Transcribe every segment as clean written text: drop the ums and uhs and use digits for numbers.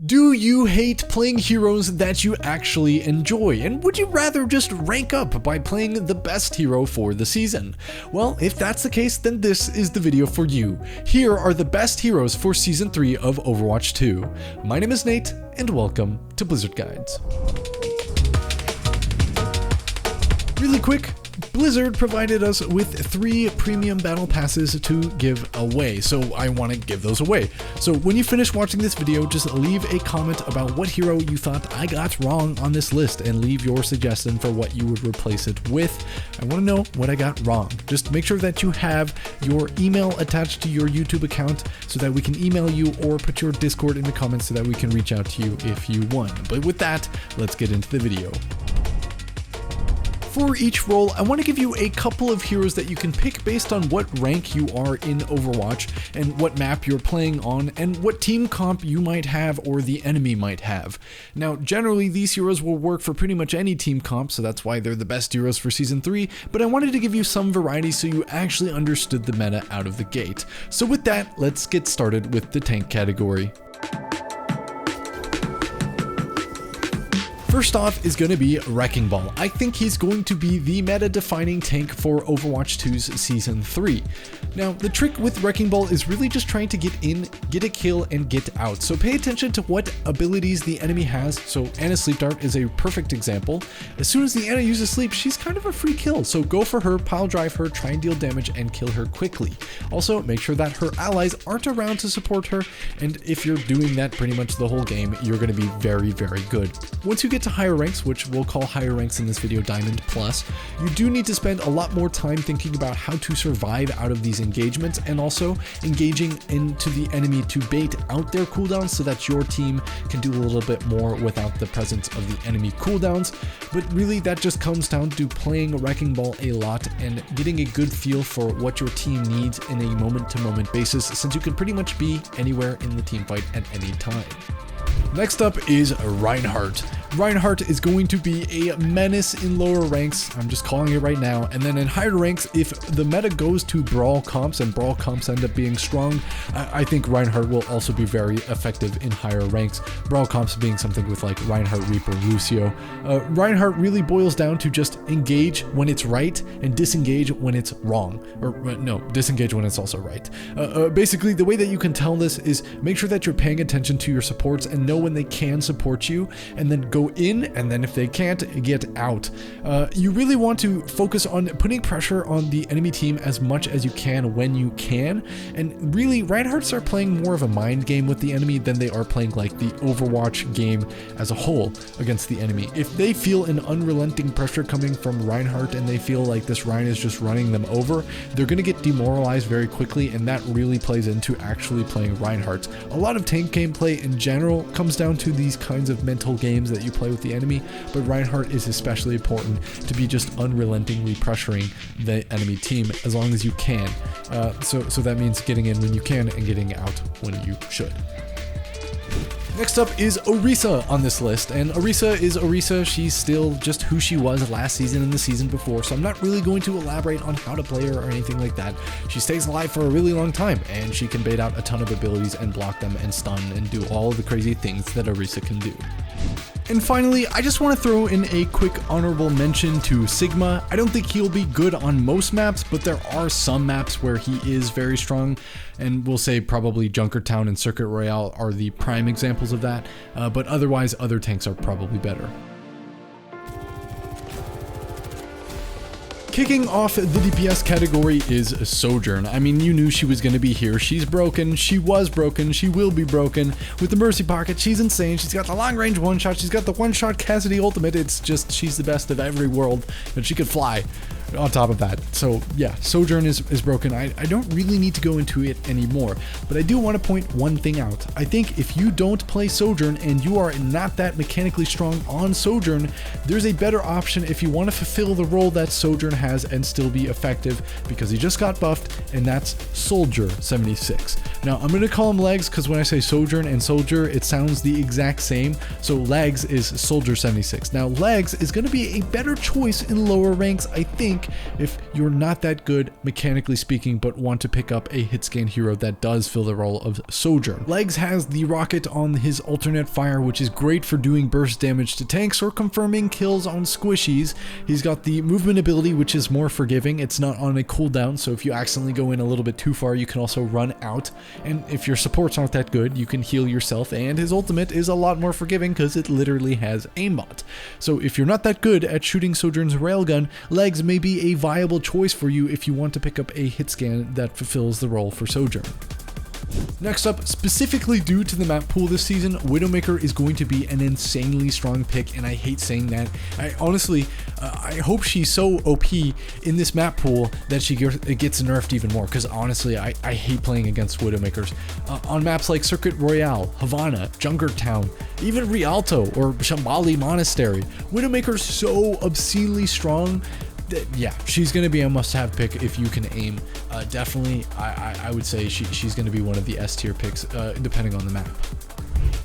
Do you hate playing heroes that you actually enjoy? And would you rather just rank up by playing the best hero for the season? Well, if that's the case, then this is the video for you. Here are the best heroes for Season 3 of Overwatch 2. My name is Nate, and welcome to Blizzard Guides. Really quick, Blizzard provided us with 3 premium battle passes to give away, so I want to give those away. So when you finish watching this video, just leave a comment about what hero you thought I got wrong on this list and leave your suggestion for what you would replace it with. I want to know what I got wrong. Just make sure that you have your email attached to your YouTube account so that we can email you, or put your Discord in the comments so that we can reach out to you if you won. But with that, let's get into the video. For each role, I want to give you a couple of heroes that you can pick based on what rank you are in Overwatch and what map you're playing on and what team comp you might have or the enemy might have. Now, generally these heroes will work for pretty much any team comp, so that's why they're the best heroes for Season 3, but I wanted to give you some variety so you actually understood the meta out of the gate. So with that, let's get started with the tank category. First off is going to be Wrecking Ball. I think he's going to be the meta-defining tank for Overwatch 2's Season 3. Now, the trick with Wrecking Ball is really just trying to get in, get a kill, and get out. So pay attention to what abilities the enemy has. So Ana's Sleep Dart is a perfect example. As soon as the Ana uses sleep, she's kind of a free kill. So go for her, pile drive her, try and deal damage, and kill her quickly. Also, make sure that her allies aren't around to support her. And if you're doing that pretty much the whole game, you're going to be very, very good. Once you get to higher ranks, which we'll call higher ranks in this video Diamond Plus, you do need to spend a lot more time thinking about how to survive out of these engagements and also engaging into the enemy to bait out their cooldowns so that your team can do a little bit more without the presence of the enemy cooldowns. But really that just comes down to playing Wrecking Ball a lot and getting a good feel for what your team needs in a moment-to-moment basis, since you can pretty much be anywhere in the team fight at any time. Next up is Reinhardt. Reinhardt is going to be a menace in lower ranks, I'm just calling it right now, and then in higher ranks, if the meta goes to brawl comps and brawl comps end up being strong, I think Reinhardt will also be very effective in higher ranks, brawl comps being something with like Reinhardt, Reaper, Lucio. Reinhardt really boils down to just engage when it's right and disengage when it's wrong, or no, disengage when it's also right. Basically, the way that you can tell this is make sure that you're paying attention to your supports and know when they can support you, and then go in, and then if they can't, get out. You really want to focus on putting pressure on the enemy team as much as you can when you can, and really Reinhardts are playing more of a mind game with the enemy than they are playing like the Overwatch game as a whole against the enemy. If they feel an unrelenting pressure coming from Reinhardt and they feel like this Rein is just running them over, they're going to get demoralized very quickly, and that really plays into actually playing Reinhardt. A lot of tank gameplay in general comes down to these kinds of mental games that you play with the enemy, but Reinhardt is especially important to be just unrelentingly pressuring the enemy team as long as you can. So that means getting in when you can and getting out when you should. Next up is Orisa on this list, and Orisa is Orisa. She's still just who she was last season and the season before, so I'm not really going to elaborate on how to play her or anything like that. She stays alive for a really long time, and she can bait out a ton of abilities and block them and stun and do all the crazy things that Orisa can do. And finally, I just want to throw in a quick honorable mention to Sigma. I don't think he'll be good on most maps, but there are some maps where he is very strong, and we'll say probably Junkertown and Circuit Royale are the prime examples of that, but otherwise other tanks are probably better. Kicking off the DPS category is Sojourn. I mean, you knew she was going to be here. She's broken, she was broken, she will be broken. With the Mercy Pocket, she's insane. She's got the long range one-shot, she's got the one-shot Cassidy ultimate. It's just, she's the best of every world, and she could fly on top of that. So yeah, Sojourn is broken. I don't really need to go into it anymore, but I do want to point one thing out. I think if you don't play Sojourn and you are not that mechanically strong on Sojourn, there's a better option if you want to fulfill the role that Sojourn has and still be effective, because he just got buffed, and that's Soldier 76. Now I'm going to call him Legs because when I say Sojourn and Soldier, it sounds the exact same. So Legs is Soldier 76. Now Legs is going to be a better choice in lower ranks, I think, think if you're not that good mechanically speaking, but want to pick up a hit scan hero that does fill the role of Sojourn. Legs has the rocket on his alternate fire, which is great for doing burst damage to tanks or confirming kills on squishies. He's got the movement ability, which is more forgiving. It's not on a cooldown, so if you accidentally go in a little bit too far, you can also run out. And if your supports aren't that good, you can heal yourself, and his ultimate is a lot more forgiving because it literally has aimbot. So if you're not that good at shooting Sojourn's railgun, Legs may be a viable choice for you if you want to pick up a hit scan that fulfills the role for Sojourn. Next up, specifically due to the map pool this season, Widowmaker is going to be an insanely strong pick, and I hate saying that. I honestly, I hope she's so OP in this map pool that she gets nerfed even more, because honestly, I hate playing against Widowmakers. On maps like Circuit Royale, Havana, Junkertown, even Rialto or Shambali Monastery, Widowmaker's so obscenely strong. Yeah, she's going to be a must-have pick if you can aim. Definitely, I would say she's going to be one of the S tier picks, depending on the map.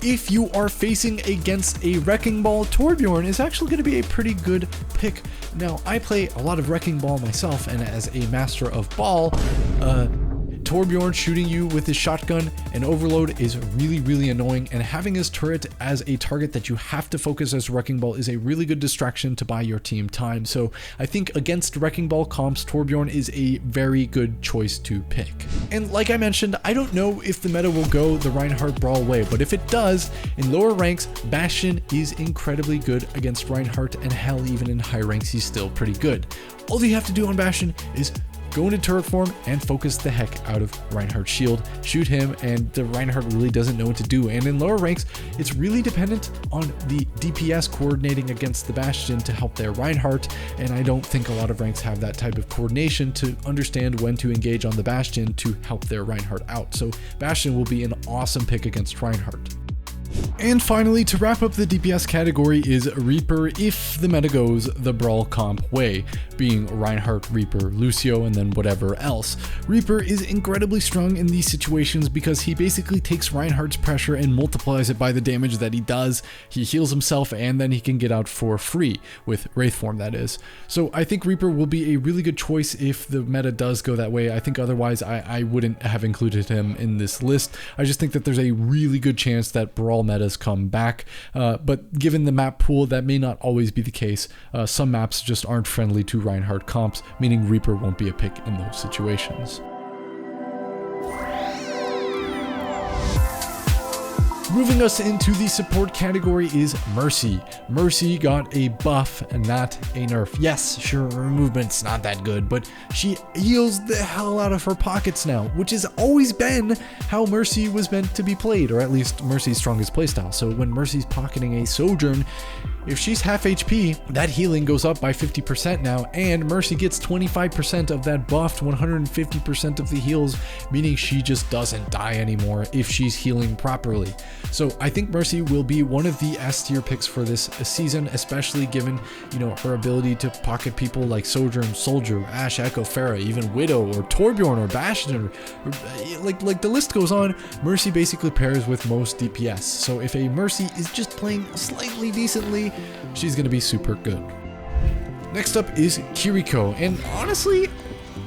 If you are facing against a Wrecking Ball, Torbjorn is actually going to be a pretty good pick. Now, I play a lot of Wrecking Ball myself, and as a master of ball, Torbjorn shooting you with his shotgun and overload is really annoying, and having his turret as a target that you have to focus as Wrecking Ball is a really good distraction to buy your team time. So I think against Wrecking Ball comps, Torbjorn is a very good choice to pick. And like I mentioned, I don't know if the meta will go the Reinhardt Brawl way, but if it does, in lower ranks, Bastion is incredibly good against Reinhardt, and hell, even in high ranks, he's still pretty good. All you have to do on Bastion is go into turret form and focus the heck out of Reinhardt's shield, shoot him, and the Reinhardt really doesn't know what to do. And in lower ranks, it's really dependent on the DPS coordinating against the Bastion to help their Reinhardt, and I don't think a lot of ranks have that type of coordination to understand when to engage on the Bastion to help their Reinhardt out. So Bastion will be an awesome pick against Reinhardt. And finally, to wrap up the DPS category is Reaper if the meta goes the Brawl comp way, being Reinhardt, Reaper, Lucio, and then whatever else. Reaper is incredibly strong in these situations because he basically takes Reinhardt's pressure and multiplies it by the damage that he does. He heals himself, and then he can get out for free, with Wraith form that is. So I think Reaper will be a really good choice if the meta does go that way. I think otherwise I wouldn't have included him in this list. I just think that there's a really good chance that Brawl metas come back, but given the map pool, that may not always be the case. Some maps just aren't friendly to Reinhardt comps, meaning Reaper won't be a pick in those situations. Moving us into the support category is Mercy. Mercy got a buff and not a nerf. Yes, sure, her movement's not that good, but she heals the hell out of her pockets now, which has always been how Mercy was meant to be played, or at least Mercy's strongest playstyle. So when Mercy's pocketing a Sojourn, if she's half HP, that healing goes up by 50% now, and Mercy gets 25% of that buffed 150% of the heals, meaning she just doesn't die anymore if she's healing properly. So I think Mercy will be one of the S tier picks for this season, especially given, her ability to pocket people like Sojourn, Soldier, Ashe, Echo, Pharah, even Widow, or Torbjorn, or Bastion, or like the list goes on. Mercy basically pairs with most DPS. So if a Mercy is just playing slightly decently, she's going to be super good. Next up is Kiriko, and honestly,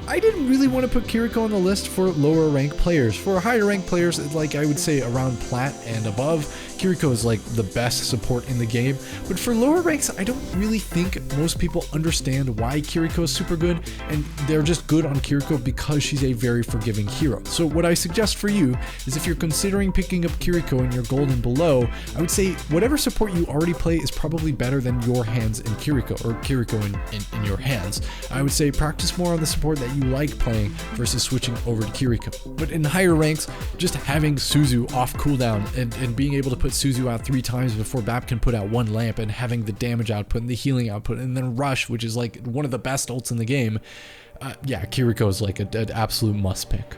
I didn't really want to put Kiriko on the list for lower rank players. For higher rank players, like I would say around plat and above, Kiriko is like the best support in the game. But for lower ranks, I don't really think most people understand why Kiriko is super good, and they're just good on Kiriko because she's a very forgiving hero. So what I suggest for you is, if you're considering picking up Kiriko in your gold and below, I would say whatever support you already play is probably better than your hands in Kiriko, or Kiriko in your hands. I would say practice more on the support that you like playing versus switching over to Kiriko. But in higher ranks, just having Suzu off cooldown and being able to put Suzu out 3 times before Bap can put out 1 lamp, and having the damage output and the healing output, and then Rush, which is like one of the best ults in the game, yeah, Kiriko is like an absolute must pick.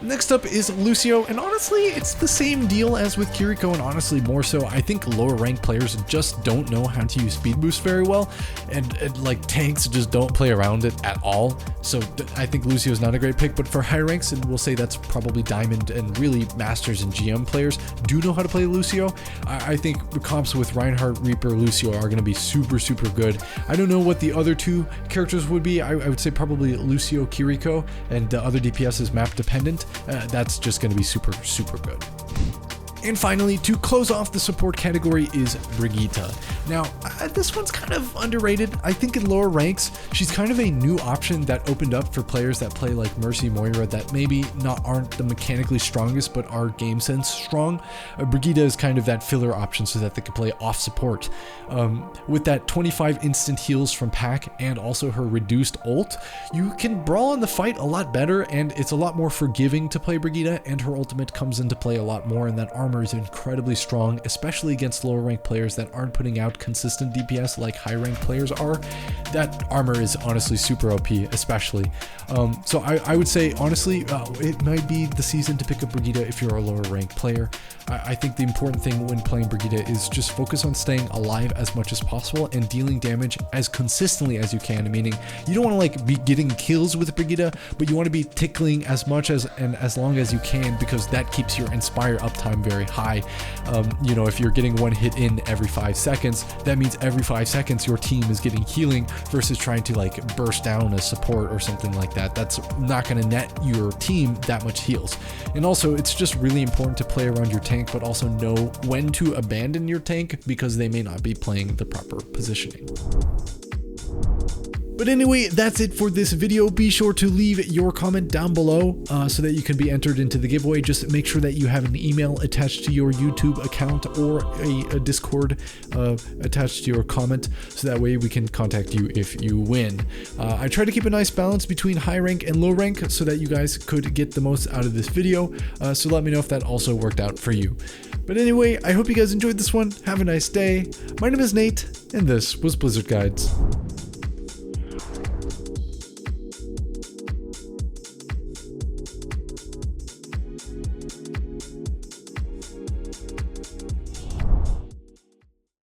Next up is Lucio, and honestly, it's the same deal as with Kiriko, and honestly more so. I think lower ranked players just don't know how to use speed boost very well, and like tanks just don't play around it at all. So I think Lucio is not a great pick, but for high ranks, and we'll say that's probably Diamond and really Masters and GM players do know how to play Lucio. I think the comps with Reinhardt, Reaper, Lucio are going to be super good. I don't know what the other two characters would be. I would say probably Lucio, Kiriko, and the other DPS is map dependent. That's just going to be super good. And finally, to close off the support category is Brigitte. Now, this one's kind of underrated. I think in lower ranks, she's kind of a new option that opened up for players that play like Mercy, Moira, that maybe aren't the mechanically strongest, but are game sense strong. Brigitte is kind of that filler option so that they can play off support. With that 25 instant heals from Pack and also her reduced ult, you can brawl in the fight a lot better, and it's a lot more forgiving to play Brigitte, and her ultimate comes into play a lot more, and that armor is incredibly strong, especially against lower ranked players that aren't putting out consistent DPS like high ranked players are. That armor is honestly super OP, especially. So I would say, honestly, it might be the season to pick up Brigitte if you're a lower ranked player. I think the important thing when playing Brigitte is just focus on staying alive as much as possible and dealing damage as consistently as you can, meaning you don't want to like be getting kills with Brigitte, but you want to be tickling as much as and as long as you can, because that keeps your Inspire uptime very high. You know, if you're getting one hit in every 5 seconds, that means every 5 seconds your team is getting healing versus trying to like burst down a support or something like that. That's not going to net your team that much heals. And also, it's just really important to play around your tank, but also know when to abandon your tank because they may not be playing the proper positioning. But anyway, that's it for this video. Be sure to leave your comment down below so that you can be entered into the giveaway. Just make sure that you have an email attached to your YouTube account or a Discord attached to your comment, so that way we can contact you if you win. I try to keep a nice balance between high rank and low rank so that you guys could get the most out of this video. So let me know if that also worked out for you. But anyway, I hope you guys enjoyed this one. Have a nice day. My name is Nate, and this was Blizzard Guides.